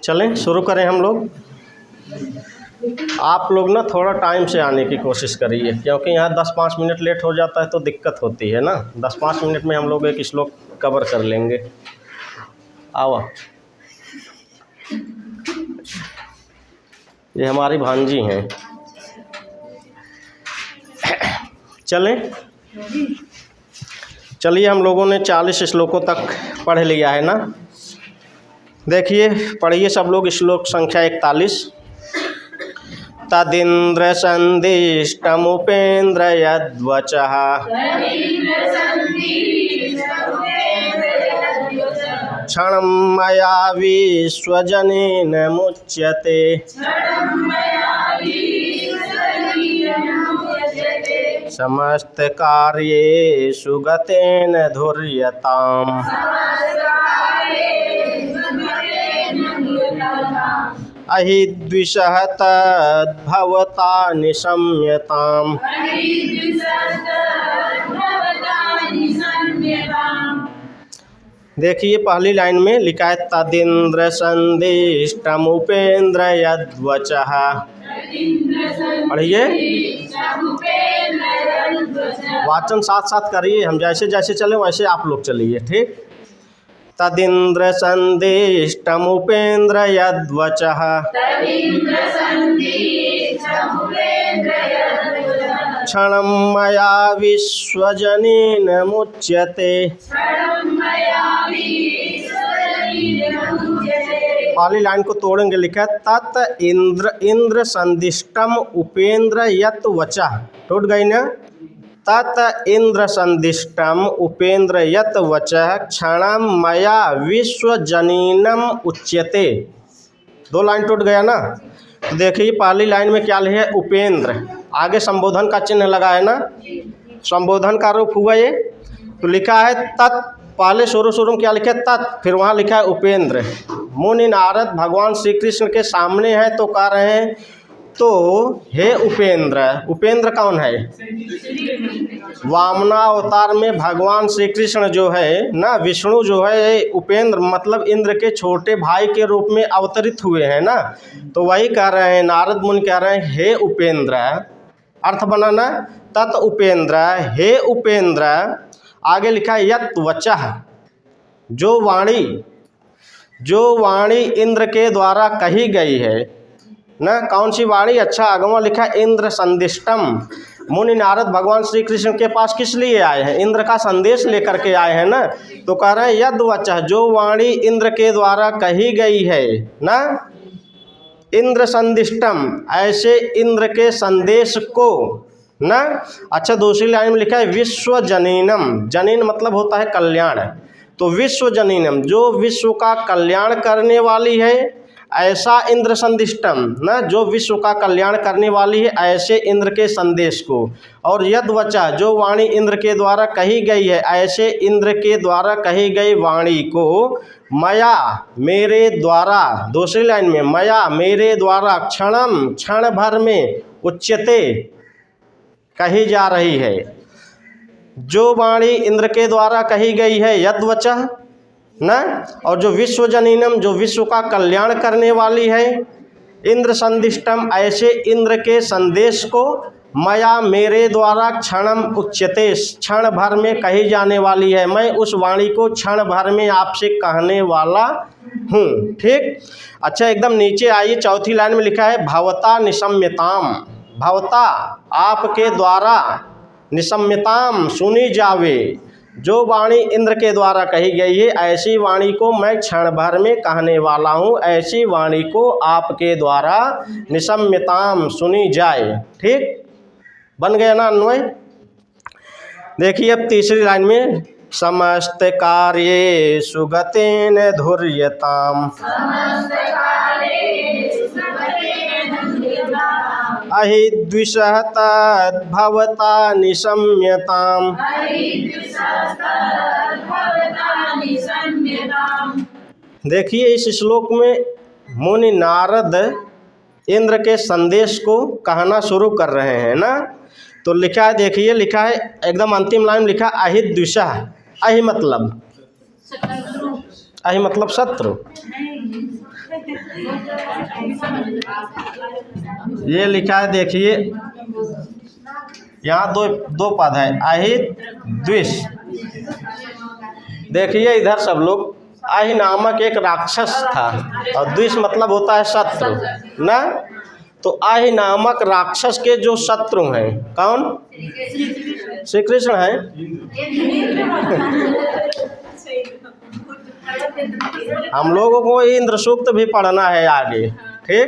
चलें शुरू करें हम लोग। आप लोग ना थोड़ा टाइम से आने की कोशिश करिए, क्योंकि यहाँ 10-5 मिनट लेट हो जाता है तो दिक्कत होती है ना। 10-5 मिनट में हम लोग एक श्लोक कवर कर लेंगे। आओ, ये हमारी भांजी हैं। चलें, चलिए हम लोगों ने 40 श्लोकों तक पढ़ लिया है ना। देखिए, पढ़िए सब लोग श्लोक संख्या 41। तदिंद्र संदिष्टमुपेन्द्र यद्वचः क्षणं मया विश्वजनेन मुच्यते। समस्त कार्येषु गतेन धुर्यताम्। अहिद्विषः तद्भवता निशम्यताम्। देखिए पहली लाइन में लिखा है तदिंद्र संदिष्टमुपेन्द्र यद्वचः। पढ़िए, वाचन साथ साथ करिए, हम जैसे जैसे चले वैसे आप लोग चलिए, ठीक। तदिंद्र संदिष्टमुपेन्द्र यद्वचः क्षणं मया विश्वजनेन मुच्यते। पहली लाइन को तोड़ेंगे, लिखा है तत् इंद्र संदिष्टम उपेन्द्र यत् वचः। टूट गई ना। तत् इंद्र संदिष्टम उपेन्द्र यत् वचः क्षणं मया विश्वजनीनम उच्यते। 2 लाइन टूट गया ना। तो देखिए पहली लाइन में क्या लिखा है, उपेन्द्र, आगे संबोधन का चिन्ह लगा है ना, संबोधन का रूप हुआ ये। तो लिखा है तत्, पहले शुरू में क्या लिखा है तत्, फिर वहाँ लिखा है उपेन्द्र। मुनि नारद भगवान श्री कृष्ण के सामने हैं तो कह रहे हैं तो हे उपेन्द्र। उपेन्द्र कौन है? वामना अवतार में भगवान श्री कृष्ण जो है ना, विष्णु जो है, उपेन्द्र मतलब इंद्र के छोटे भाई के रूप में अवतरित हुए हैं ना। तो वही कह रहे हैं, नारद मुनि कह रहे हैं हे उपेन्द्र। अर्थ बनाना तत् उपेन्द्र, हे उपेन्द्र। आगे लिखा है यत् वचः, जो वाणी इंद्र के द्वारा कही गई है ना। कौन सी वाणी? अच्छा, अगवा लिखा है इंद्र संदिष्टम। मुनि नारद भगवान श्री कृष्ण के पास किस लिए आए हैं? इंद्र का संदेश लेकर के आए हैं ना। तो कह रहे हैं यद् वचः, जो वाणी इंद्र के द्वारा कही गई है ना, इंद्र संदिष्टम, ऐसे इंद्र के संदेश को ना। अच्छा, दूसरी लाइन में लिखा है विश्व जनीनम। जनीन मतलब होता है कल्याण। तो विश्व जनीनम, जो विश्व का कल्याण करने वाली है, ऐसा इंद्र संदिष्टम ना, जो विश्व का कल्याण करने वाली है, ऐसे इंद्र के संदेश को। और यद् वचः, जो वाणी इंद्र के द्वारा कही गई है, ऐसे इंद्र के द्वारा कही गई वाणी को मया, मेरे द्वारा। दूसरी लाइन में मया, मेरे द्वारा, क्षणम, क्षण भर में, उच्यते, कही जा रही है। जो वाणी इंद्र के द्वारा कही गई है यद् वचः ना, और जो विश्व जनीनम, जो विश्व का कल्याण करने वाली है, इंद्र संदिष्टम, ऐसे इंद्र के संदेश को मया, मेरे द्वारा, क्षणम उच्यते, क्षण भर में कही जाने वाली है। मैं उस वाणी को क्षण भर में आपसे कहने वाला हूँ, ठीक। अच्छा, एकदम नीचे आइए, चौथी लाइन में लिखा है भवता निशम्यताम। भवता, आपके द्वारा, निशम्यताम, सुनी जावे। जो वाणी इंद्र के द्वारा कही गई है, ऐसी वाणी को मैं क्षण भर में कहने वाला हूँ। ऐसी वाणी को आपके द्वारा निशम्यताम, सुनी जाए, ठीक। बन गया ना अन्वय। देखिए अब तीसरी लाइन में समस्त कार्येषु गतेन धुर्यताम्। अहिद्विषः तद्भवता निशम्यताम्। देखिए इस श्लोक में मुनि नारद इंद्र के संदेश को कहना शुरू कर रहे हैं ना। तो लिखा है, देखिए लिखा है एकदम अंतिम लाइन लिखा अहिद्विषः। अहि मतलब अहि मतलब शत्रु। ये लिखा है, देखिए यहाँ दो पद है, अहित द्विष। देखिए इधर सब लोग, अहि नामक एक राक्षस था और द्विष मतलब होता है शत्रु ना। तो अहि नामक राक्षस के जो शत्रु हैं कौन? श्री कृष्ण हैं। हम लोगों को इंद्र सूक्त भी पढ़ना है आगे, ठीक,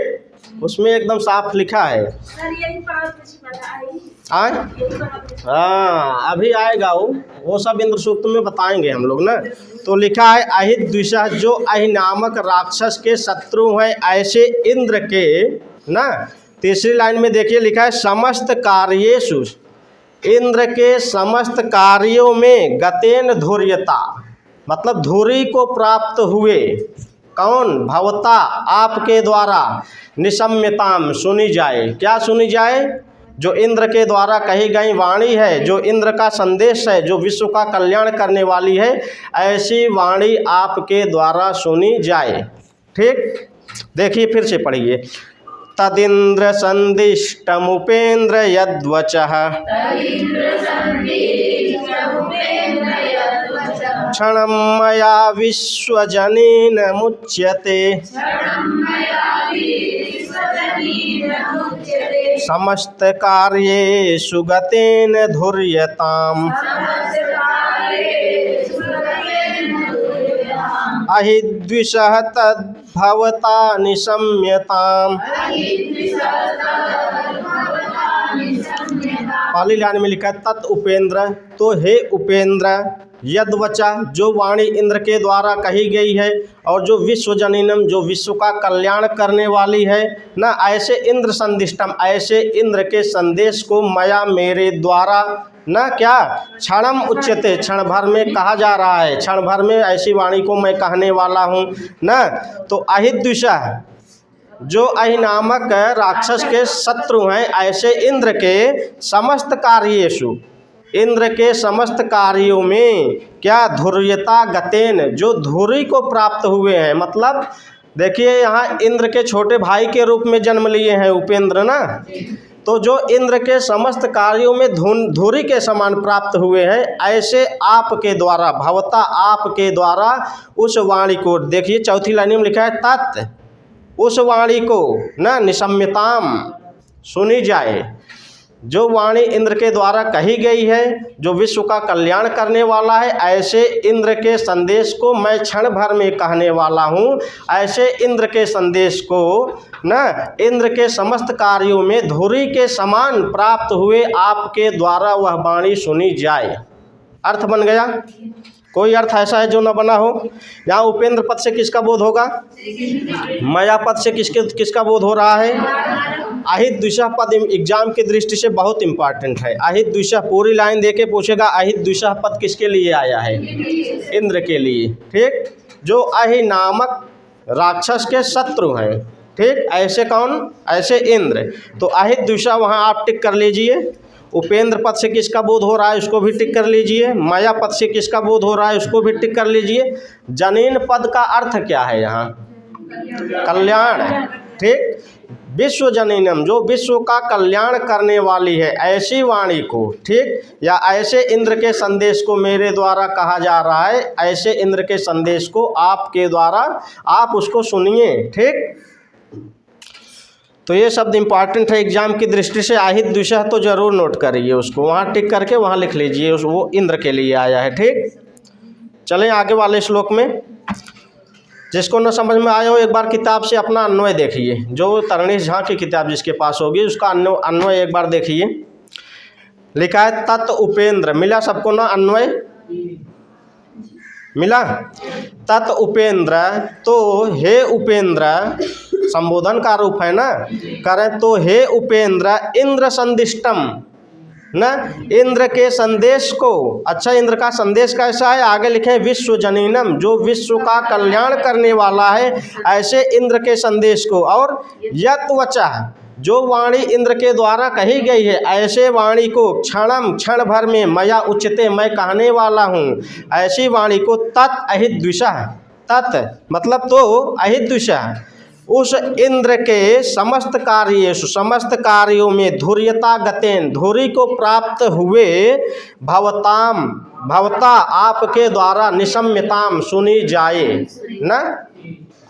उसमें एकदम साफ लिखा है। हाँ अभी आएगा वो सब इंद्र सूक्त में बताएंगे हम लोग ना। तो लिखा है अहित द्विषः, जो अहि नामक राक्षस के शत्रु हैं ऐसे इंद्र के ना। तीसरी लाइन में देखिए लिखा है समस्त कार्येषु, इंद्र के समस्त कार्यों में गतेन धुर्यता, मतलब धुरी को प्राप्त हुए। कौन? भवता, आपके द्वारा, निशम्यताम सुनी जाए। क्या सुनी जाए? जो इंद्र के द्वारा कही गई वाणी है, जो इंद्र का संदेश है, जो विश्व का कल्याण करने वाली है, ऐसी वाणी आपके द्वारा सुनी जाए। ठीक, देखिए फिर से पढ़िए। तदिंद्र संदिष्टमुपेन्द्र यद्वचः क्षणं मया विश्वजनेन मुच्यते समस्त कार्येषु गतेन धुर्यताम् अहिद्विषः तद्भवता निशम्यताम्। पहली लाइन में लिखा है तत् उपेंद्र, तो हे उपेंद्र, यद्वचा, जो वाणी इंद्र के द्वारा कही गई है और जो विश्वजनीनम, जो विश्व का कल्याण करने वाली है ना, ऐसे इंद्र संदिष्टम, ऐसे इंद्र के संदेश को मया, मेरे द्वारा ना क्या, क्षणम उच्यते, क्षण भर में कहा जा रहा है, क्षण भर में ऐसी वाणी को मैं कहने वाला हूँ ना। तो अहिद्विषः, जो अहि नामक राक्षस के शत्रु हैं ऐसे इंद्र के समस्त कार्येषु, इंद्र के समस्त कार्यों में क्या, धुर्यता गतेन, जो धुरी को प्राप्त हुए हैं। मतलब देखिए यहाँ इंद्र के छोटे भाई के रूप में जन्म लिए हैं उपेंद्र ना। तो जो इंद्र के समस्त कार्यों में धुरी के समान प्राप्त हुए हैं, ऐसे आपके द्वारा, भवता, आपके द्वारा उस वाणी को, देखिए चौथी लाइन में लिखा है तत्, उस वाणी को ना निशम्यताम सुनी जाए। जो वाणी इंद्र के द्वारा कही गई है, जो विश्व का कल्याण करने वाला है, ऐसे इंद्र के संदेश को मैं क्षण भर में कहने वाला हूँ। ऐसे इंद्र के संदेश को न, इंद्र के समस्त कार्यों में धुरी के समान प्राप्त हुए आपके द्वारा वह वाणी सुनी जाए। अर्थ बन गया? कोई अर्थ ऐसा है जो न बना हो? यहाँ उपेंद्र पद से किसका बोध होगा? मया पद से किसका बोध हो रहा है? अहित द्विषः पद एग्जाम की दृष्टि से बहुत इंपॉर्टेंट है। अहित द्विषः पूरी लाइन देके पूछेगा अहित द्विषः पद किसके लिए आया है? इंद्र के लिए। ठीक, जो अहि नामक राक्षस के शत्रु हैं। ठीक, ऐसे कौन? ऐसे इंद्र। तो अहित द्विषः वहाँ आप टिक कर लीजिए। उपेंद्र पद से किसका बोध हो रहा है उसको भी टिक कर लीजिए। माया पद से किसका बोध हो रहा है उसको भी टिक कर लीजिए। जनीन पद का अर्थ क्या है यहाँ? कल्याण। ठीक, विश्व जननीनम, जो विश्व का कल्याण करने वाली है, ऐसी वाणी को, ठीक, या ऐसे इंद्र के संदेश को मेरे द्वारा कहा जा रहा है। ऐसे इंद्र के संदेश को आपके द्वारा आप उसको सुनिए। ठीक, तो ये शब्द इंपॉर्टेंट है एग्जाम की दृष्टि से। अहित द्विषः तो जरूर नोट करिए, उसको वहाँ टिक करके वहाँ लिख लीजिए, वो इंद्र के लिए आया है। ठीक, चलें आगे वाले श्लोक में। जिसको न समझ में आया हो एक बार किताब से अपना अन्वय देखिए। जो तरणीश झा की किताब जिसके पास होगी उसका अन्वय एक बार देखिए। लिखा है तत् उपेंद्र, मिला सबको ना अन्वय? मिला? तत् उपेंद्र, तो हे उपेंद्र, संबोधन का रूप है ना, करें तो हे उपेंद्र इंद्र संदिष्टम, न, इंद्र के संदेश को। अच्छा, इंद्र का संदेश कैसा है? आगे लिखे विश्व जननीनम, जो विश्व का कल्याण करने वाला है, ऐसे इंद्र के संदेश को। और यत वचा, जो वाणी इंद्र के द्वारा कही गई है, ऐसे वाणी को क्षणम, क्षण भर में, मया उच्यते, मैं कहने वाला हूँ, ऐसी वाणी को तत् अहित द्विषः, तत् मतलब तो अहिदृशः उस इंद्र के समस्त कार्येषु समस्त कार्यों में धुर्यता गतेन धुरी को प्राप्त हुए भवता आपके द्वारा निशम्यताम सुनी जाए न।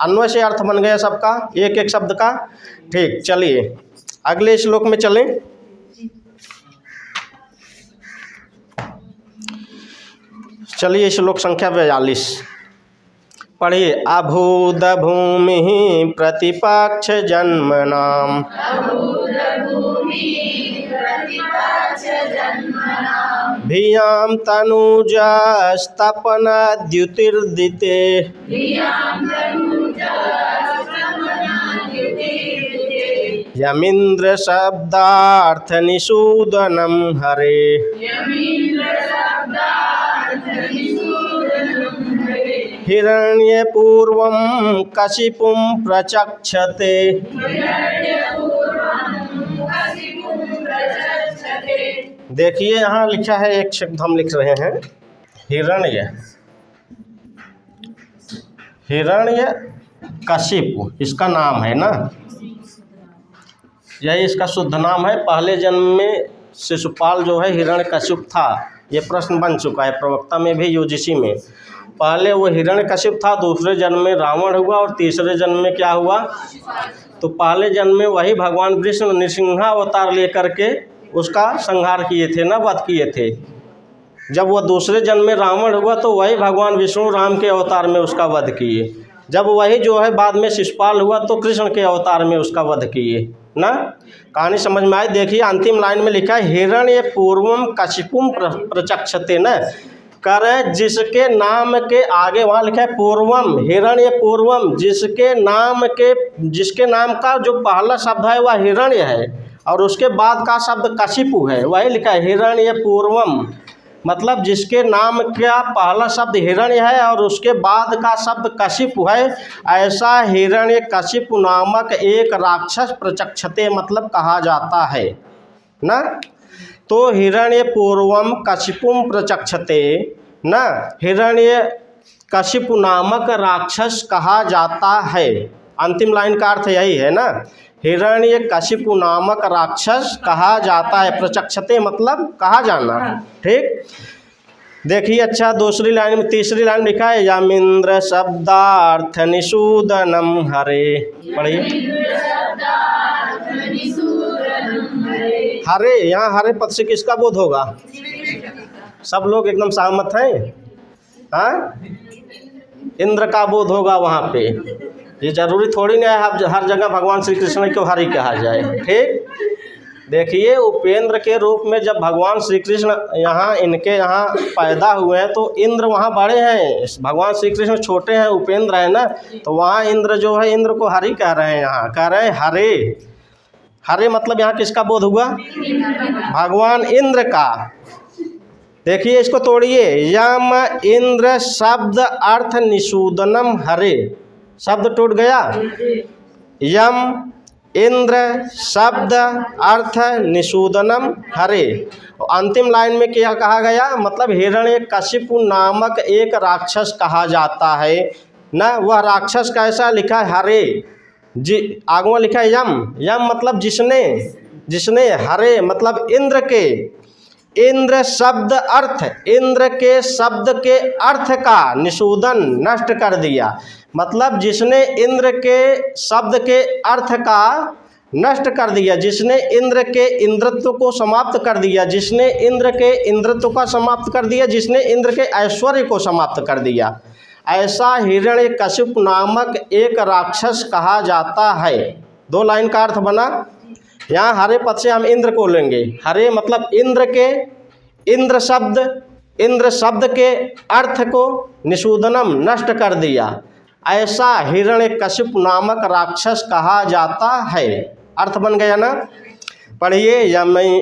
अन्वय से अर्थ बन गया सबका, एक एक शब्द का। ठीक, चलिए अगले श्लोक में चलें। चलिए श्लोक संख्या 42 पढ़िए। अभूद भूमि प्रतिपक्ष जन्मनाम भियाम तनुजस्तपन द्युतिर्दिते यमिंद्र शब्दार्थ निषूदनम हरे हिरण्य पूर्वम कशिपुम प्रचक्षते। देखिए यहाँ लिखा है, एक शब्द हम लिख रहे हैं हिरण्य, हिरण्य कशिपु इसका नाम है ना, यही इसका शुद्ध नाम है। पहले जन्म में शिशुपाल जो है हिरण्यकशिप था, ये प्रश्न बन चुका है प्रवक्ता में भी यूजीसी में। पहले वो हिरण्यकशिप था, दूसरे जन्म में रावण हुआ और तीसरे जन्म में क्या हुआ? तो पहले जन्म में वही भगवान विष्णु नृसिंहावतार लेकर के उसका संहार किए थे ना, वध किए थे। जब वो दूसरे जन्म में रावण हुआ तो वही भगवान विष्णु राम के अवतार में उसका वध किए। जब वही जो है बाद में शिशुपाल हुआ तो कृष्ण के अवतार में उसका वध किए ना। कहानी समझ में आई? देखिए अंतिम लाइन में लिखा है हिरण्य पूर्वम कशिपुम प्रचक्षते न, कर जिसके नाम के आगे वहाँ लिखा है पूर्वम, हिरण्य पूर्वम, जिसके नाम का जो पहला शब्द है वह हिरण्य है और उसके बाद का शब्द कशिपु है, वही लिखा है हिरण्य पूर्वम। मतलब जिसके नाम का पहला शब्द हिरण्य है और उसके बाद का शब्द कशिपु है, ऐसा हिरण्य कशिपु नामक एक राक्षस प्रचक्षते मतलब कहा जाता है ना। तो हिरण्य पूर्वम कशिपुम प्रचक्षते न, हिरण्य कशिपु नामक राक्षस कहा जाता है। अंतिम लाइन का अर्थ यही है ना, हिरण्य कशिपु नामक राक्षस कहा जाता है। प्रचक्षते मतलब कहा जाना। ठीक, देखिए अच्छा दूसरी लाइन में, तीसरी लाइन लिखा है यमिंद्र शब्दार्थ निषूदनम हरे। पढ़िए हरे, यहाँ हरे पद से किसका बोध होगा? सब लोग एकदम सहमत हैं? हाँ, इंद्र का बोध होगा वहाँ पे। ये जरूरी थोड़ी नहीं है हर जगह भगवान श्री कृष्ण को हरि कहा जाए। ठीक, देखिए उपेंद्र के रूप में जब भगवान श्री कृष्ण यहाँ इनके यहाँ पैदा हुए हैं तो इंद्र वहाँ बड़े हैं, भगवान श्री कृष्ण छोटे हैं, उपेंद्र है ना। तो वहाँ इंद्र जो है इंद्र को हरि कह रहे हैं, यहाँ कह रहे हैं हरे। हरे मतलब यहाँ किसका बोध हुआ? भगवान इंद्र का। देखिए इसको तोड़िए, यम इंद्र शब्द अर्थ निषूदनम हरे, शब्द टूट गया। यम इंद्र शब्द अर्थ निषूदनम हरे। अंतिम लाइन में क्या कहा गया? मतलब हिरण्य कशिपु नामक एक राक्षस कहा जाता है ना। वह राक्षस कैसा लिखा है? हरे। जी आगवा लिखा है यम, यम मतलब जिसने हरे मतलब इंद्र के, इंद्र शब्द अर्थ, इंद्र के शब्द के अर्थ का निषूदन नष्ट कर दिया। मतलब जिसने इंद्र के शब्द के अर्थ का नष्ट कर दिया, जिसने इंद्र के इंद्रत्व को समाप्त कर दिया, जिसने इंद्र के इंद्रत्व का समाप्त कर दिया, जिसने इंद्र के ऐश्वर्य को समाप्त कर दिया, ऐसा हिरण्यकशिप नामक एक राक्षस कहा जाता है। दो लाइन का अर्थ बना। यहाँ हरे पद से हम इंद्र को लेंगे। हरे मतलब इंद्र के, इंद्र शब्द के अर्थ को निषूदनम नष्ट कर दिया, ऐसा हिरण्यकशिप नामक राक्षस कहा जाता है। अर्थ बन गया ना। पढ़िए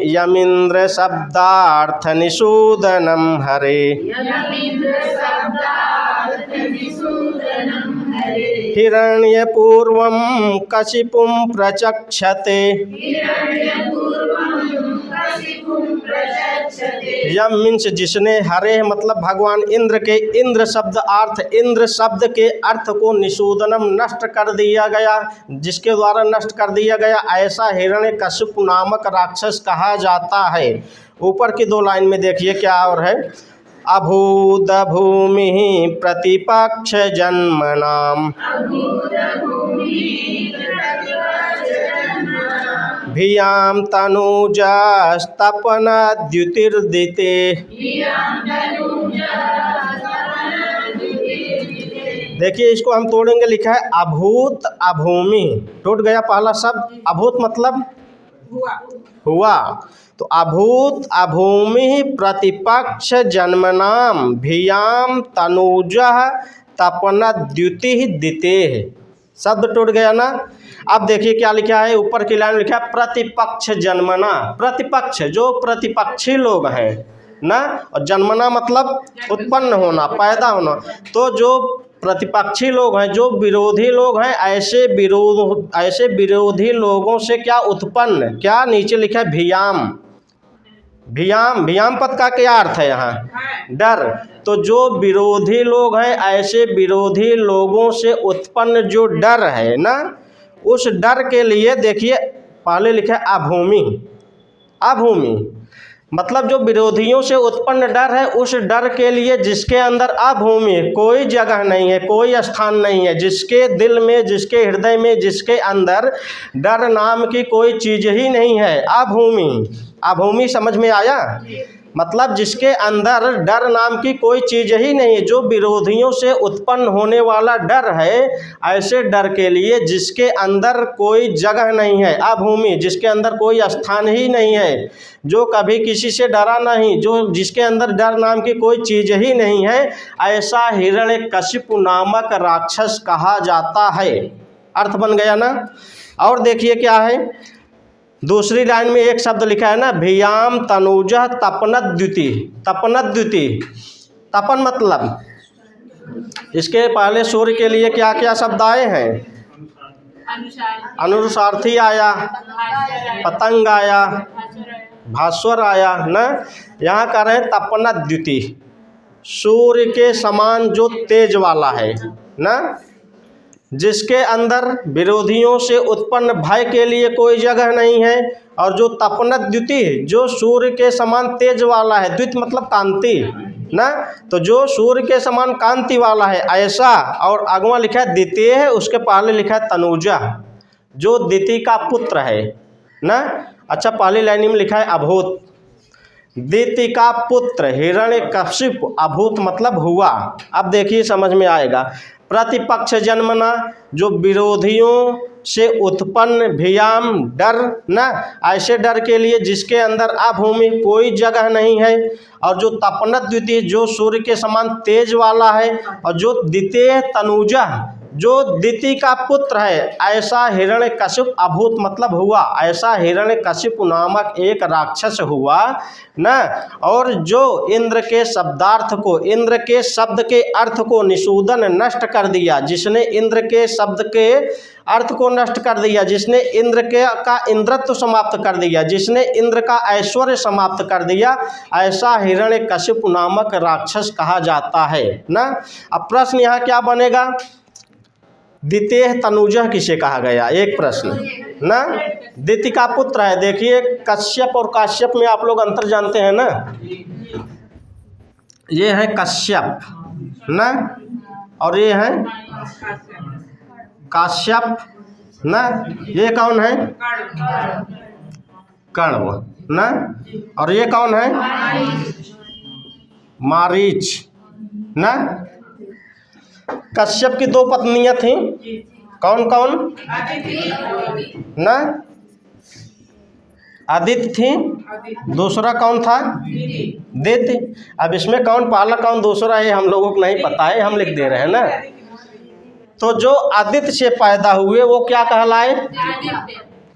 यमिंद्र शब्दार्थ निषूदनम हरे, हिरण्य पूर्वम कशिपुम प्रचक्षते, यम मीन्स जिसने, हरे मतलब भगवान इंद्र के, इंद्र शब्द अर्थ, इंद्र शब्द के अर्थ को निषूदनम नष्ट कर दिया गया, जिसके द्वारा नष्ट कर दिया गया, ऐसा हिरण्यकशिपु नामक राक्षस कहा जाता है। ऊपर की 2 लाइन में देखिए क्या और है, अभूत भूमि प्रतिपक्ष जन्मनाम भियाम तनुजास्तपन द्युतिर्दिते। देखिए इसको हम तोड़ेंगे, लिखा है अभूत अभूमि, टूट गया पहला शब्द, अभूत मतलब हुआ, तो अभूत अभूमि प्रतिपक्ष जन्मनाम भियाम तनुजः तपनद्युति दिते, शब्द टूट गया ना। अब देखिए क्या लिखा है, ऊपर की लाइन में लिखा है प्रतिपक्ष जन्मना, प्रतिपक्ष जो प्रतिपक्षी लोग हैं ना, और जन्मना मतलब उत्पन्न होना, पैदा होना, तो जो प्रतिपक्षी लोग हैं, जो विरोधी लोग हैं, ऐसे विरोधी लोगों से क्या उत्पन्न, क्या नीचे लिखा है भियाम, भियाम, भियाम पद का क्या अर्थ है यहाँ, डर, तो जो विरोधी लोग हैं, ऐसे विरोधी लोगों से उत्पन्न जो डर है ना, उस डर के लिए देखिए पहले लिखा है अभूमि, अभूमि मतलब जो विरोधियों से उत्पन्न डर है, उस डर के लिए जिसके अंदर अभूमि, कोई जगह नहीं है, कोई स्थान नहीं है, जिसके दिल में, जिसके हृदय में, जिसके अंदर डर नाम की कोई चीज़ ही नहीं है, अभूमि, अभूमि समझ में आया, मतलब जिसके अंदर डर नाम की कोई चीज़ ही नहीं है, जो विरोधियों से उत्पन्न होने वाला डर है, ऐसे डर के लिए जिसके अंदर कोई जगह नहीं है, अभूमि जिसके अंदर कोई स्थान ही नहीं है, जो कभी किसी से डरा नहीं, जो जिसके अंदर डर नाम की कोई चीज़ ही नहीं है, ऐसा हिरण्यकशिपु नामक राक्षस कहा जाता है। अर्थ बन गया ना। और देखिए क्या है, दूसरी लाइन में एक शब्द लिखा है ना, भियाम तनुजः तपनद्युति, तपनद्युति, तपन मतलब इसके पहले सूर्य के लिए क्या क्या शब्द आए हैं, अनुसार्थी आया, पतंग आया, भास्वर आया ना, यहाँ कह रहे हैं तपनद्युति, सूर्य के समान जो तेज वाला है ना, जिसके अंदर विरोधियों से उत्पन्न भय के लिए कोई जगह नहीं है, और जो तपनद्युति जो सूर्य के समान तेज वाला है, द्युति मतलब कांति ना, तो जो सूर्य के समान कांति वाला है ऐसा, और अगवा लिखा है द्वितीय है, उसके पहले लिखा है तनुजा, जो दिति का पुत्र है ना। अच्छा पहली लाइन में लिखा है अभूत, दिति का पुत्र हिरण्यकशिपु, अभूत मतलब हुआ। अब देखिए समझ में आएगा, प्रतिपक्ष जन्मना जो विरोधियों से उत्पन्न, भियाम डर ना, ऐसे डर के लिए जिसके अंदर अभूमि कोई जगह नहीं है, और जो तपनद्युति जो सूर्य के समान तेज वाला है, और जो द्वितीय तनुजा जो दिति का पुत्र है, ऐसा हिरण्यकशिपु, अभूत मतलब हुआ, ऐसा हिरण्यकशिपु नामक एक राक्षस हुआ ना। और जो इंद्र के शब्दार्थ को, इंद्र के शब्द के अर्थ को निषूदन नष्ट कर दिया, जिसने इंद्र के शब्द के अर्थ को नष्ट कर दिया, जिसने इंद्र के का इंद्रत्व समाप्त कर दिया, जिसने इंद्र का ऐश्वर्य समाप्त कर दिया, ऐसा हिरण्यकशिपु नामक राक्षस कहा जाता है ना। अब प्रश्न यहाँ क्या बनेगा, द्वितीय तनुजः किसे कहा गया, एक प्रश्न ना, दिति का पुत्र है। देखिए कश्यप और काश्यप में आप लोग अंतर जानते हैं ना, ये है कश्यप ना, और ये है काश्यप ना, ये कौन है कण्व ना, और ये कौन है मारीच ना। कश्यप की 2 पत्नियां थीं, कौन कौन ना, आदित्य थी, दूसरा कौन था दिति। अब इसमें कौन पहला कौन दूसरा है हम लोगों को नहीं पता है, हम लिख दे रहे हैं ना। तो जो आदित्य से पैदा हुए वो क्या कहलाए,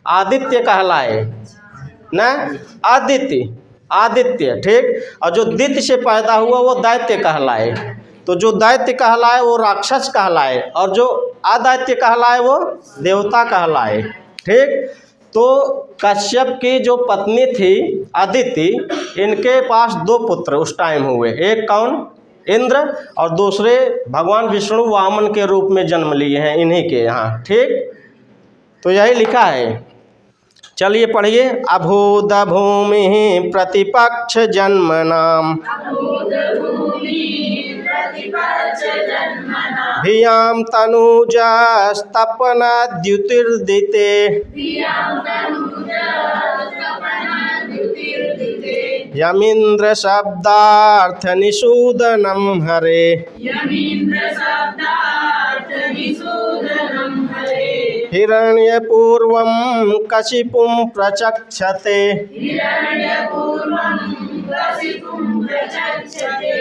आदित्य कहलाए ना, आदित्य आदित्य ठीक। और जो दिति से पैदा हुआ वो दैत्य कहलाए, तो जो दैत्य कहलाए वो राक्षस कहलाए, और जो अदैत्य कहलाए वो देवता कहलाए ठीक। तो कश्यप की जो पत्नी थी अदिति, इनके पास 2 पुत्र उस टाइम हुए। एक कौन? इंद्र, और दूसरे भगवान विष्णु वामन के रूप में जन्म लिए हैं इन्हीं के यहाँ। ठीक, तो यही लिखा है। चलिए पढ़िए। अभूत भूमि प्रतिपक्ष जन्मनाम भियाम तनुजास्तपना द्युतिर्दिते यमीन्द्र शब्दार्थ निषूदनम हरे हिरण्यपूर्वं कशिपुं प्रचक्षते।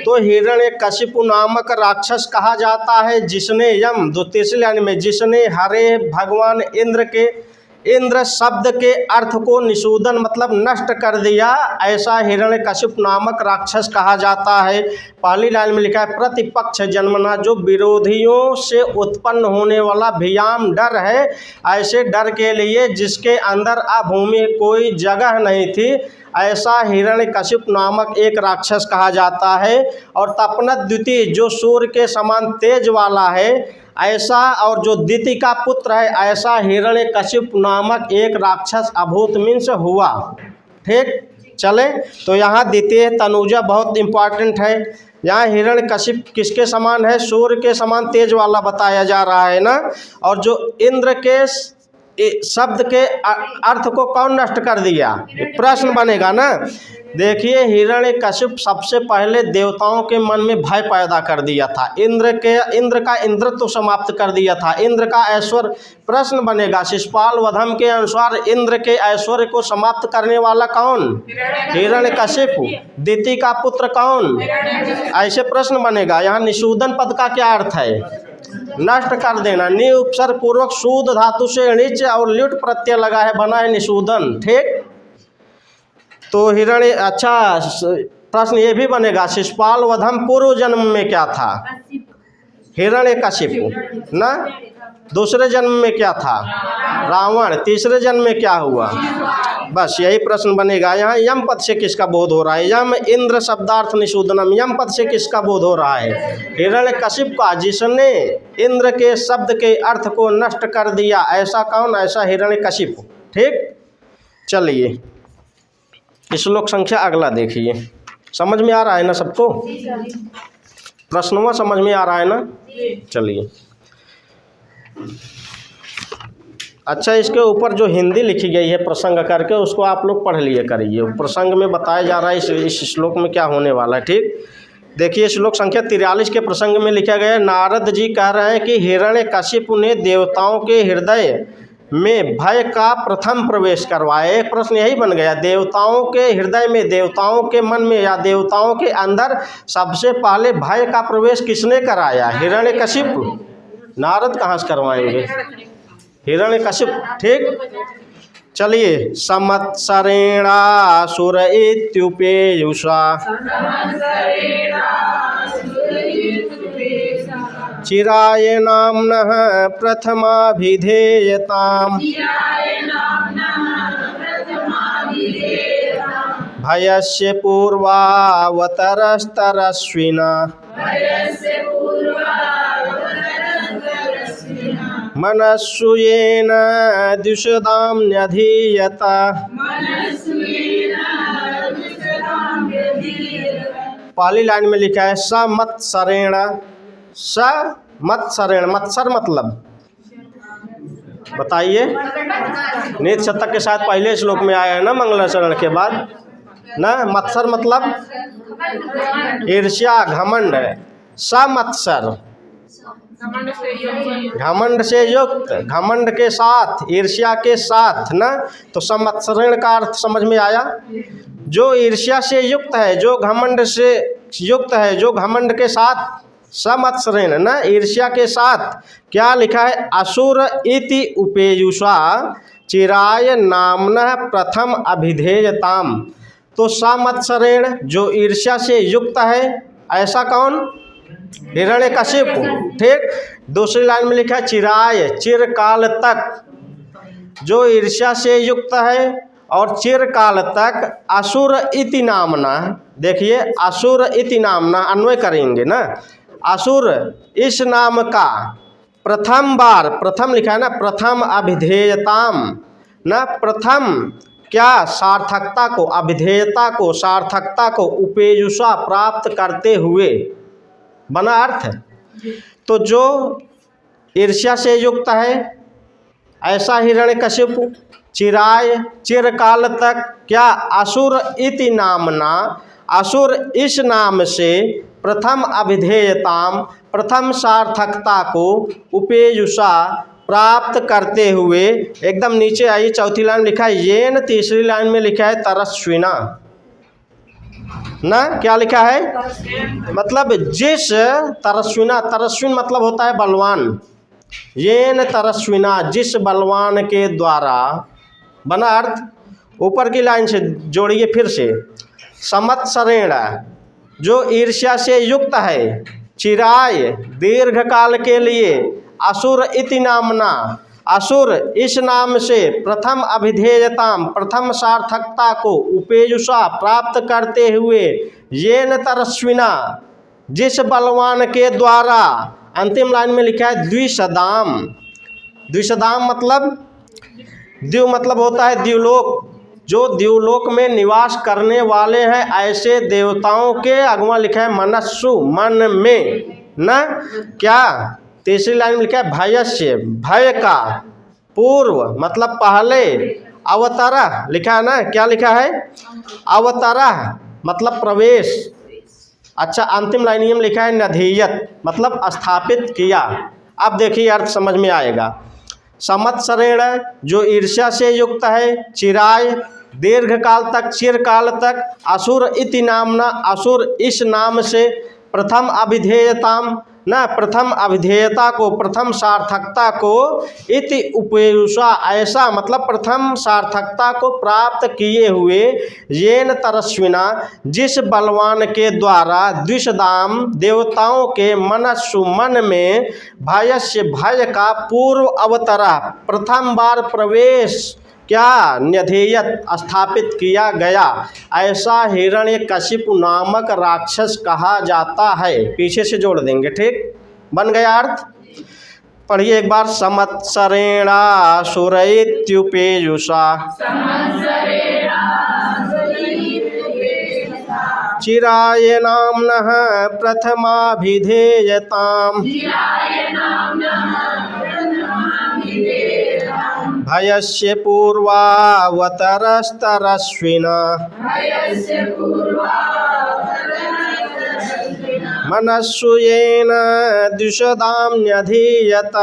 तो हिरण्यकशिपु नामक राक्षस कहा जाता है जिसने यम, तीसरी लाइन में, जिसने हरे भगवान इंद्र के, इंद्र शब्द के अर्थ को निषूदन मतलब नष्ट कर दिया, ऐसा हिरण्यकशिप नामक राक्षस कहा जाता है। पहली लाइन में लिखा है प्रतिपक्ष जन्मना, जो विरोधियों से उत्पन्न होने वाला भियाम डर है, ऐसे डर के लिए जिसके अंदर अभूमि कोई जगह नहीं थी, ऐसा हिरण्यकशिप नामक एक राक्षस कहा जाता है। और तपनत द्युति, जो सूर्य के समान तेज वाला है, ऐसा, और जो दिति का पुत्र है, ऐसा हिरण्यकशिप नामक एक राक्षस अभूत मीन्स हुआ। ठीक, चले तो यहाँ द्वितीय तनुजा बहुत इंपॉर्टेंट है। यहाँ हिरण्यकशिप किसके समान है? सूर्य के समान तेज वाला बताया जा रहा है ना। और जो इंद्र के शब्द के अर्थ को कौन नष्ट कर दिया? प्रश्न बनेगा ना। देखिए, हिरण्यकशिप सबसे पहले देवताओं के मन में भय पैदा कर दिया था, इंद्र का इंद्रत्व समाप्त कर दिया था, इंद्र का ऐश्वर्य। प्रश्न बनेगा, शिशुपाल वधम के अनुसार इंद्र के ऐश्वर्य को समाप्त करने वाला कौन? हिरण्यकशिप। दिति का पुत्र कौन? ऐसे प्रश्न बनेगा। यहाँ निषूदन पद का क्या अर्थ है? नष्ट कर देना। नि उपसर्ग पूर्वक सूद धातु से णिच और ल्युट प्रत्यय लगा है, बना है निषूदन। ठीक, तो हिरण्य, अच्छा प्रश्न ये भी बनेगा, शिशुपाल वधम पूर्व जन्म में क्या था? हिरण्यकशिप ना। दूसरे जन्म में क्या था? रावण। तीसरे जन्म में क्या हुआ? बस यही प्रश्न बनेगा। यहाँ यम पद से किसका बोध हो रहा है? यम इंद्र शब्दार्थ निषूदनम, यम पद से किसका बोध हो रहा है? हिरण्यकशिप का, जिसने इंद्र के शब्द के अर्थ को नष्ट कर दिया। ऐसा कौन? ऐसा हिरण्यकशिप। ठीक, चलिए श्लोक संख्या अगला देखिए। समझ में आ रहा है ना सबको? प्रश्नों समझ में आ रहा है ना? चलिए, अच्छा इसके ऊपर जो हिंदी लिखी गई है प्रसंग करके, उसको आप लोग पढ़ लिए करिए। प्रसंग में बताया जा रहा है इस श्लोक में क्या होने वाला है। ठीक, देखिए श्लोक संख्या 43 के प्रसंग में लिखा गया है, नारद जी कह रहे हैं कि हिरण्यकशिप ने देवताओं के हृदय में भय का प्रथम प्रवेश करवाया। एक प्रश्न यही बन गया, देवताओं के हृदय में, देवताओं के मन में या देवताओं के अंदर सबसे पहले भय का प्रवेश किसने कराया? हिरण्यकशिप। नारद कहाँ से करवाएंगे? हिरण्यकशिप। ठीक, चलिए। संवत्सरेणासुर इत्युपेयुषा चिराय नाम्नः प्रथमाभिधेयताम् भयस्य पूर्वावतरस्तरस्विना मनस्सुयेन द्विषदाम्यधीयता पहली लाइन में लिखा है समत्सरेण। समत्सरेण, मत्सर मतलब बताइए? नीत शतक के साथ पहले श्लोक में आया है ना, मंगलाचरण के बाद ना। मत्सर मतलब ईर्ष्या, घमंड। समत्सर घमंड से युक्त, घमंड के साथ, ईर्ष्या के साथ ना। तो समत्सरेण का अर्थ समझ में आया? जो ईर्ष्या से युक्त है, जो घमंड से युक्त है, जो घमंड के साथ। समत्सरेण ना, ईर्ष्या के साथ। क्या लिखा है? असुर इति उपेयुषा चिराय नाम्नः प्रथम अभिधेयताम। तो समत्सरेण, जो ईर्ष्या से युक्त है, ऐसा कौन? हिरण्यकशिप। ठीक, दूसरी लाइन में लिखा है चिराय, चिरकाल तक। जो ईर्ष्या से युक्त है और चिरकाल तक असुर इति नामना, देखिए असुर इति नामना अन्वय करेंगे ना, असुर इस नाम का प्रथम बार, प्रथम लिखा है ना, प्रथम अभिधेयताम ना, प्रथम क्या सार्थकता को, अभिधेयता को, सार्थकता को उपेयुषा प्राप्त करते हुए बना अर्थ। तो जो ईर्ष्या से युक्त है ऐसा हिरण्यकशिपु चिराय चिरकाल तक क्या असुर इति नामना, असुर इस नाम से प्रथम अभिधेयताम, प्रथम सार्थकता को उपेयुषा प्राप्त करते हुए, एकदम नीचे आइए चौथी लाइन लिखा है येन, तीसरी लाइन में लिखा है तरस्विना ना, क्या लिखा है, मतलब जिस तरस्विना, तरस्विन मतलब होता है बलवान, येन तरस्विना जिस बलवान के द्वारा, बना अर्थ। ऊपर की लाइन से जोड़िए फिर से, संवत्सरेण जो ईर्ष्या से युक्त है, चिराय दीर्घ काल के लिए, असुर इति नामना असुर इस नाम से प्रथम अभिधेयताम प्रथम सार्थकता को उपेयुषा प्राप्त करते हुए, येन तरस्विना जिस बलवान के द्वारा, अंतिम लाइन में लिखा है द्विषदाम, द्विषदाम मतलब द्यु मतलब होता है द्युलोक, जो द्युलोक में निवास करने वाले हैं ऐसे देवताओं के, अगवा लिखा है मनस्सु मन में न, क्या तीसरी लाइन में लिखा है भयस्य भय का, पूर्व मतलब पहले, अवतरा लिखा है ना, क्या लिखा है अवतरा मतलब प्रवेश। अच्छा अंतिम लाइन में लिखा है नधीयत मतलब स्थापित किया। अब देखिए अर्थ समझ में आएगा। संवत्सरेण जो ईर्ष्या से युक्त है, चिराय दीर्घ काल तक, चिरकाल तक, असुर इति नामना असुर इस नाम से, प्रथम अभिधेयताम न प्रथम अभिधेयता को, प्रथम सार्थकता को, इति उपेयुषा ऐसा मतलब प्रथम सार्थकता को प्राप्त किए हुए, येन तरस्विना जिस बलवान के द्वारा, द्विषदाम देवताओं के, मनस्सु मन में, भयस्य भय का, पूर्व अवतरा प्रथम बार प्रवेश, क्या न्यधेयत स्थापित किया गया, ऐसा हिरण्यकशिपु नामक राक्षस कहा जाता है। पीछे से जोड़ देंगे, ठीक बन गया अर्थ। पढ़िए एक बार, संवत्सरेणा सुरैत्युपेयुषा चिराय नाम्नः प्रथमाभिधेयताम् भयस्य पूर्वावतरस्तरस्विना मनस्सु येन द्विषदां न्यधीयत।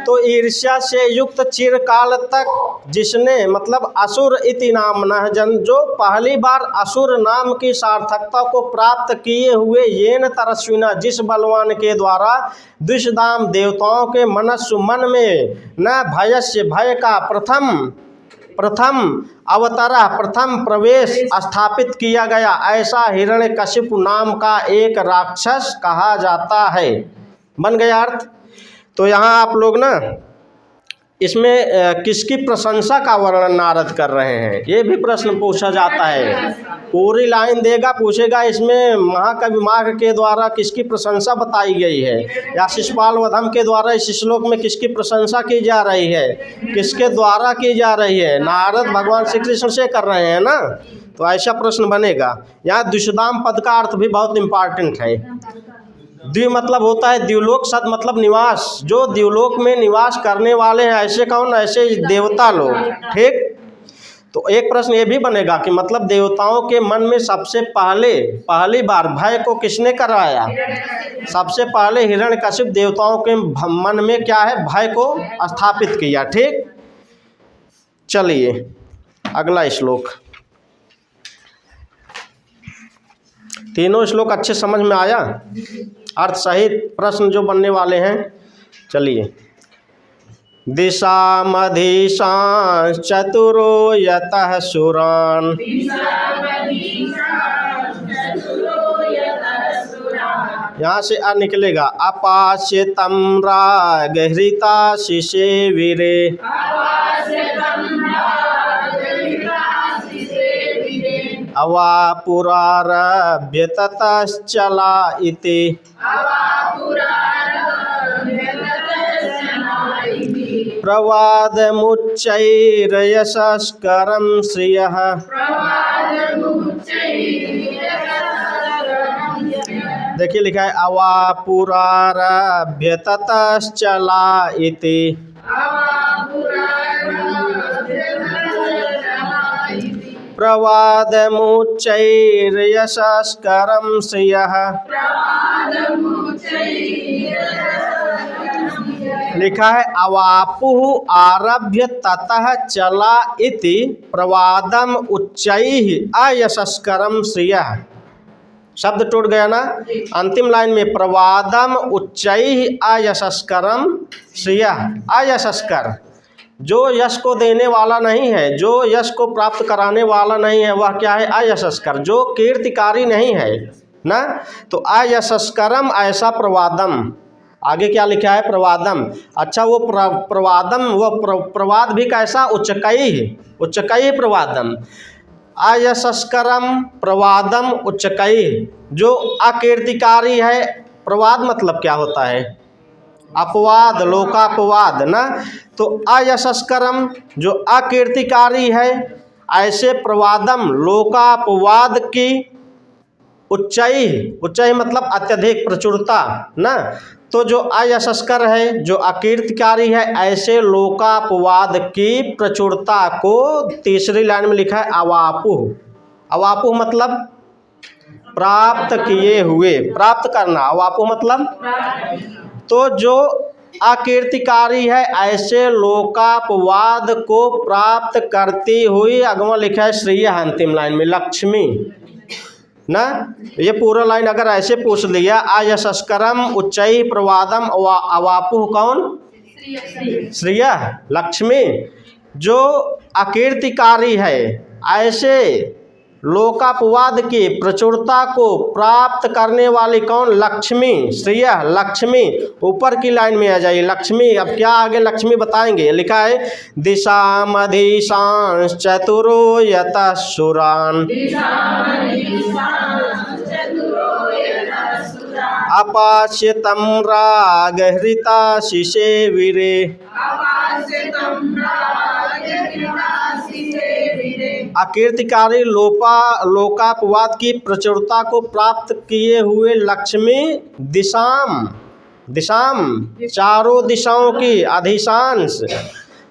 तो ईर्ष्या से युक्त चिरकाल तक जिसने मतलब असुर इति नामना जन जो पहली बार असुर नाम की सार्थकता को प्राप्त किए हुए, येन तरस्विना जिस बलवान के द्वारा, द्विषदाम देवताओं के, मनस्सु मन में, न भयस्य भय का, प्रथम अवतरा प्रथम प्रवेश स्थापित किया गया, ऐसा हिरण्यकशिपु नाम का एक राक्षस कहा जाता है। बन गया अर्थ। तो यहाँ आप लोग ना इसमें किसकी प्रशंसा का वर्णन नारद कर रहे हैं, ये भी प्रश्न पूछा जाता है। पूरी लाइन देगा, पूछेगा इसमें महाकवि माघ के द्वारा किसकी प्रशंसा बताई गई है, या शिशुपाल वधम के द्वारा इस श्लोक में किसकी प्रशंसा की जा रही है, किसके द्वारा की जा रही है, नारद भगवान श्री कृष्ण से कर रहे हैं ना, तो ऐसा प्रश्न बनेगा। यहाँ द्विषदाम पद का अर्थ भी बहुत इम्पॉर्टेंट है। द्वि मतलब होता है द्युलोक, सद मतलब निवास, जो द्युलोक में निवास करने वाले हैं ऐसे कौन, ऐसे देवता लोग, ठीक। तो एक प्रश्न ये भी बनेगा कि मतलब देवताओं के मन में सबसे पहली बार भय को किसने करवाया, सबसे पहले हिरण्यकशिप देवताओं के मन में क्या है, भय को स्थापित किया, ठीक। चलिए अगला श्लोक, तीनों श्लोक अच्छे समझ में आया, अर्थ सहित प्रश्न जो बनने वाले हैं। चलिए, दिशामधीशां चतुरो यतः सुरान् यहाँ से अ निकलेगा अपाश्यतम रागहृता शिशे वीरे। अवापुरारभ्य ततश्चला इति। प्रवादमुच्चैर्यशस्करं श्रियः। देखिए लिखा है अवापुरारभ्य ततश्चला इति। प्रवादमुच्चैर्यशस्करं श्रियः। लिखा है अवापुः आरभ्य ततः चला इति प्रवादम उच्चैः अयशस्करं श्रियः। शब्द टूट गया ना। अंतिम लाइन में प्रवादम उच्चैः अयशस्करम श्रियः। अयशस्कर जो यश को देने वाला नहीं है, जो यश को प्राप्त कराने वाला नहीं है, वह क्या है? अयशस्कर, जो कीर्तिकारी नहीं है ना। तो अयशस्करम ऐसा प्रवादम। आगे क्या लिखा है? प्रवादम। अच्छा वो प्रवादम, वो प्रवाद भी कैसा? उच्चकैः प्रवादम। अयशस्करम प्रवादम उच्चकैः, जो अकीर्तिकारी है। प्रवाद मतलब क्या होता है? अपवाद, लोकापवाद ना। तो अयशस्करम जो अकीर्तिकारी है, ऐसे प्रवादम लोकापवाद की उच्चैः मतलब अत्यधिक प्रचुरता ना। तो जो अयशस्कर है, जो अकीर्तिकारी है, ऐसे लोकापवाद की प्रचुरता को तीसरी लाइन में लिखा है अवापुः। अवापुः मतलब प्राप्त किए हुए, प्राप्त करना। अवापुः मतलब तो जो अकीर्तिकारी है, ऐसे लोकापवाद को प्राप्त करती हुई, अगवा लिखा है श्रेय अंतिम लाइन में लक्ष्मी ना। ये पूरा लाइन अगर ऐसे पूछ लिया अयशस्करम उच्चैः प्रवादम अवापुः कौन? श्रेय लक्ष्मी। जो अकीर्तिकारी है, ऐसे लोकापवाद की प्रचुरता को प्राप्त करने वाली कौन? लक्ष्मी। श्रेय लक्ष्मी। ऊपर की लाइन में आ जाइए लक्ष्मी। अब क्या आगे लक्ष्मी बताएंगे? लिखा है दिशामधीशांश चतुरो यतः सुरान् अपाश्यतं रागहृता शिशे वीरे। अकीर्तिकारी लोकापवाद की प्रचुरता को प्राप्त किए हुए लक्ष्मी दिशाम चारों दिशाओं की अधिशांश,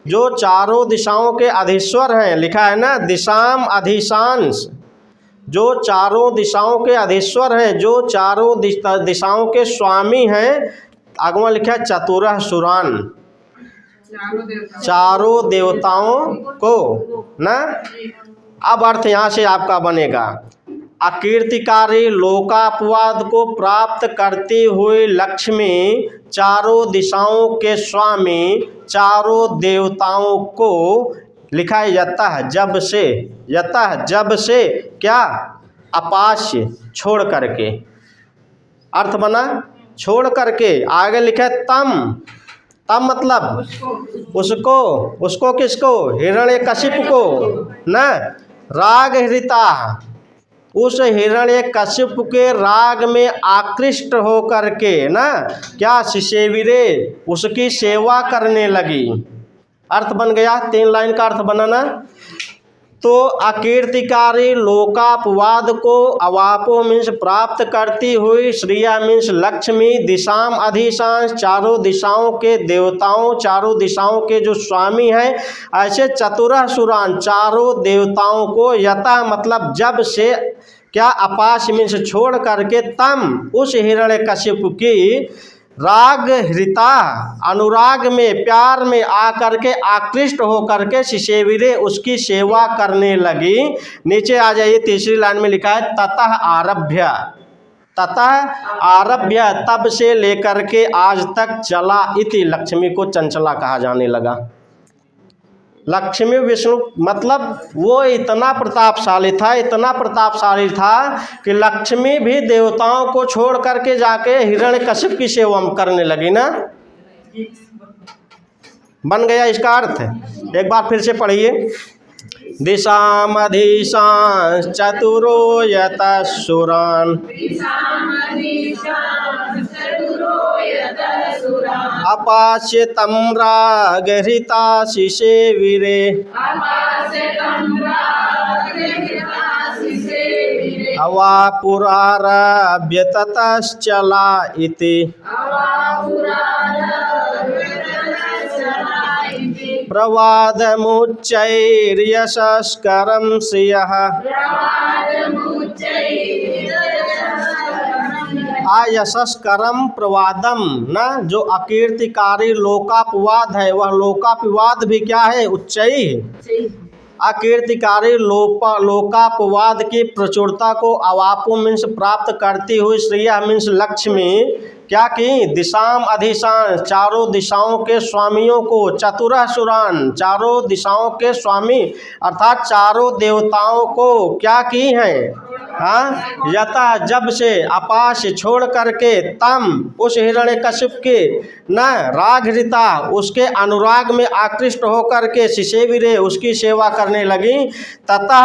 जो चारों दिशाओं के अधीश्वर हैं। लिखा है ना दिशाम अधिशांश, जो चारों दिशाओं के अधीश्वर हैं, जो चारों दिशाओं के स्वामी हैं। आगमा लिखा है चतुरः सुरान्, चारों देवताओं को ना। अब अर्थ यहाँ से आपका बनेगा अकीर्तिकारी लोकापवाद को प्राप्त करती हुई लक्ष्मी, चारों दिशाओं के स्वामी, चारों देवताओं को। लिखा है यतः जब से, यतः जब से क्या? अपाश्य छोड़ करके। अर्थ बना छोड़ करके। आगे लिखा है तम मतलब उसको किसको? हिरण्यकशिपु को ना। रागहृता उस हिरण्यकशिपु के राग में आकृष्ट हो करके ना क्या? शिशेवीरे उसकी सेवा करने लगी। अर्थ बन गया। 3 लाइन का अर्थ बनाना। तो अकीर्तिकारी लोकापवाद को अवापो मीन्स प्राप्त करती हुई, श्रिया मीन्स लक्ष्मी, दिशाम अधिशांश चारों दिशाओं के देवताओं, चारों दिशाओं के जो स्वामी हैं, ऐसे चतुरः सुरान् चारों देवताओं को यतः मतलब जब से क्या? अपाश मीन्स छोड़ करके तम उस हिरण्यकशिपु की राग हृता अनुराग में, प्यार में आकर के आकृष्ट होकर के शिशेवीरे उसकी सेवा करने लगी। नीचे आ जाइए तीसरी लाइन में लिखा है ततः आरभ्य तब से लेकर के आज तक चला इति लक्ष्मी को चंचला कहा जाने लगा। लक्ष्मी विष्णु मतलब वो इतना प्रतापशाली था कि लक्ष्मी भी देवताओं को छोड़ करके जाके हिरण्यकशिप की सेवा करने लगी ना। बन गया इसका अर्थ। एक बार फिर से पढ़िए। दिशामधीशां चतुरो यतसुरान् अपास्यतं रागहृताशिषे वीरे अवापुरारभ्य ततश्चला इति प्रवादमुच्चैर्यशस्करं श्रियः आयशस्करम प्रवादम न, जो अकीर्तिकारी लोकापवाद है वह लोकापवाद भी क्या है? उच्चई। अकीर्तिकारी लोकापवाद की प्रचुरता को अवापु मीन्स प्राप्त करती हुई श्रेया मीन्स लक्ष्मी क्या की? दिशाम अधिशान चारों दिशाओं के स्वामियों को, चतुरः सुरान चारों दिशाओं के स्वामी अर्थात चारों देवताओं को क्या की हैं? हाँ, यथा जब से अपाश छोड़ करके तम उस हिरण्यकशिप के न रागहृता उसके अनुराग में आकृष्ट होकर के शिशेविरे उसकी सेवा करने लगी। ततः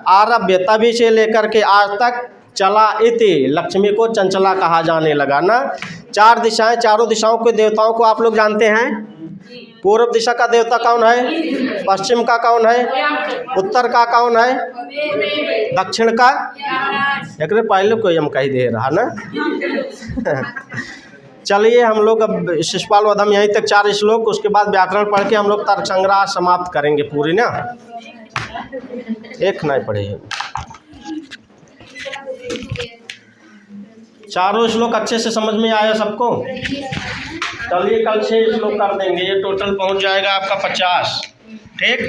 आरभ्य तभी से लेकर के आज तक चला इति लक्ष्मी को चंचला कहा जाने लगा ना। चार दिशाएं, चारों दिशाओं के देवताओं को आप लोग जानते हैं। पूर्व दिशा का देवता कौन है? पश्चिम का कौन है? उत्तर का कौन है? दक्षिण का? एक पहले कोई हम कही दे रहा ना। चलिए हम लोग अब शिशुपाल वधम यहीं तक 4 श्लोक, उसके बाद व्याकरण पढ़ के हम लोग तर्क संग्रह समाप्त करेंगे पूरी ना। एक नहीं पढ़े 4 श्लोक अच्छे से समझ में आया सबको? चलिए कल 6 श्लोक कर देंगे, ये टोटल पहुंच जाएगा आपका 50। ठीक,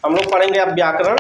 हम लोग पढ़ेंगे अब व्याकरण।